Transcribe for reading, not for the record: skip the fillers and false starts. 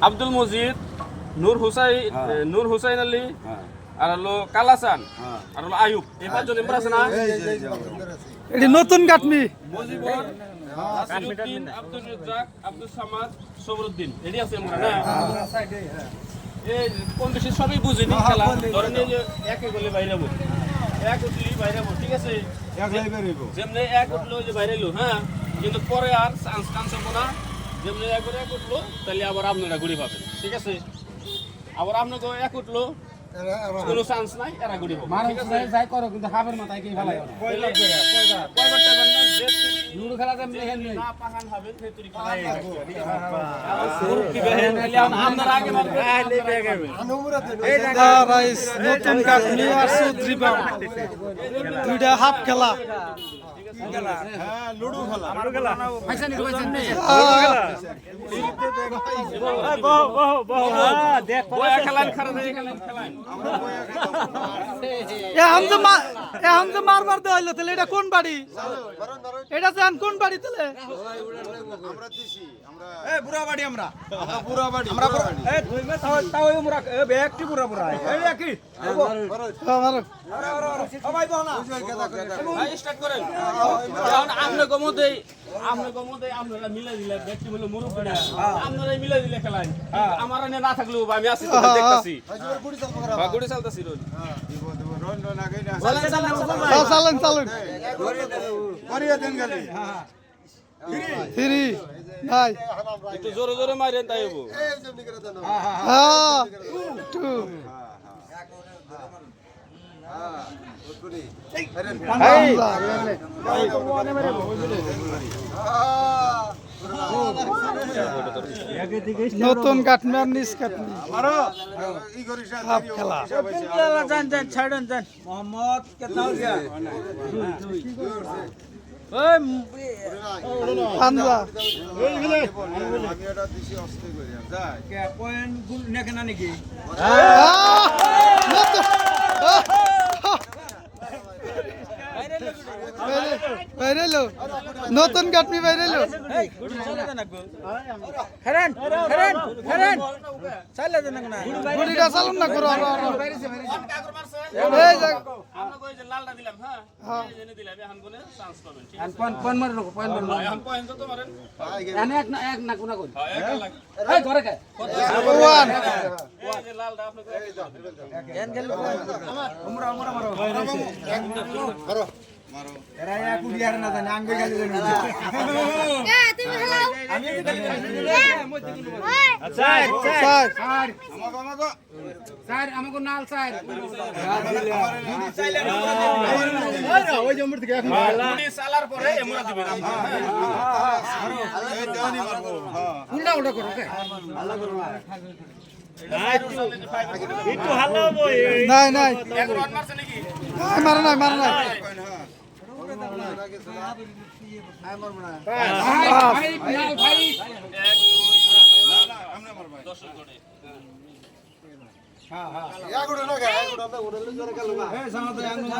আব্দুল মজিদ, নূর হুসাইন আলী, আর হলো কালাচান, আর হলো আয়ুব। এই পাঁচজন মেম্বার আছে না? এটি নতুন কাটমি। মজিবর, নাসিরউদ্দিন, আব্দুল রাজ্জাক, আব্দুল সামাদ, সবরুদ্দিন। এডি আছে আমরা না? এই কোন দেশে সবই বুঝিনি খেলা। ধরেন এই যে একে গোলে বাইরে যাবো, এক উঠলি বাইরে যাবো, ঠিক আছে? যেমনি এক উঠলো যে বাইরে এলো, হ্যাঁ, কিন্তু পরে আর চান্স হবো না। যেমনি এক করে এক উঠলো, তাহলে আবার আপনারা গুড়ি পাবেন, ঠিক আছে? আবার আপনাকে এক উঠলো, কোনো চান্স নাই, এরা গুড়ি পাবো, ঠিক আছে? যাই করো কিন্তু হাবের মাথায় কি ভালো না কয়বার টাইবার না, যে লুডো খেলা তেমনি হেন না পাখান হবেন, সেই তুই খালাই আপনারা আগে রাইস নতুন কাটমি আর চৌধুরী বাম দুইটা হাফ খেলা। লুডু খেলা পয়সা নি পয়সা নি খেলান খারাপ খেলান এখন তো মারবার দেওয়া হইলো তাহলে এটা কোন বাড়ি? এটা জান কোন বাড়ি তাহলে? আমরা দিছি আমরা বুড়া বাড়ি আমরা বুড়া বাড়ি আমরা তাও আমরা একটি পুরা পুরা এই একই মারো ভাই বহনা ভাই স্টার্ট করেন। এখন আমনে গমদেই আপনারা মিলাই দিলে ব্যক্তি বলে মুরুব্বি না, আপনারাই মিলাই দিলে খেলায়। আমার এনে না থাকলেও আমি আছি, তো দেখতাছি। গুড়ি চালতাছি রোজ। রন রন আগে না চালেন চালেন করিয়া দেন গালি থ্রি ভাই একটু জোরে জোরে মারেন, তাই হবো। হ্যাঁ টু নতুন কাটমি আর নিজ কাটমি হাফ খেলা। জান জান ছাড়েন জান মোহাম্মদ কেতনা हो गया ওই পাঞ্জা আমি এটা দিছি অস্তে করিয়া যায় কে পয়েন্ট গুল নেকে না নাকি বাইরেলো নতুন কাটমি বাইরেলো এই গুড চলে দেন গো হেরেন হেরেন হেরেন চলে দেন না গুড়িটা চালুন না করো কাগর মারছে, এই যে আমরা কই যে লালটা দিলাম, হ্যাঁ, এই জেনে দিলাম, এখন কোনে চান্স পাবেন, ঠিক আছে? পয়েন্ট পয়েন্ট মারো পয়েন্ট মারো এখন পয়েন্ট তো মারেন। এনে এক না কোনা কই হ্যাঁ, এক লাখ। এই ঘরে কে ওয়ান এই যে লালটা আপনাকে এন গেল আমরা আমরা মারো মারো এরা এক কুড়িয়ার না জানি আঙ্গুল গালি দেন তুমি খেলাও আমি স্যার স্যার আমাকে স্যার আমাকে নাল স্যার ওই জম্বর থেকে এখন গুড়ি চালার পরে এমরা দিবেন আপনারা, হ্যাঁ। উল্টা উল্টা করো কে নাই নাই এক রান মারছে নাকি? মারা নাই মারা নাই ভাই ভাই এক, দুই, দর্শক করে। ইয়া গুড়া না গা গুড়া না উড়লে জোরে গেল এই সামনে আঙ্গুল না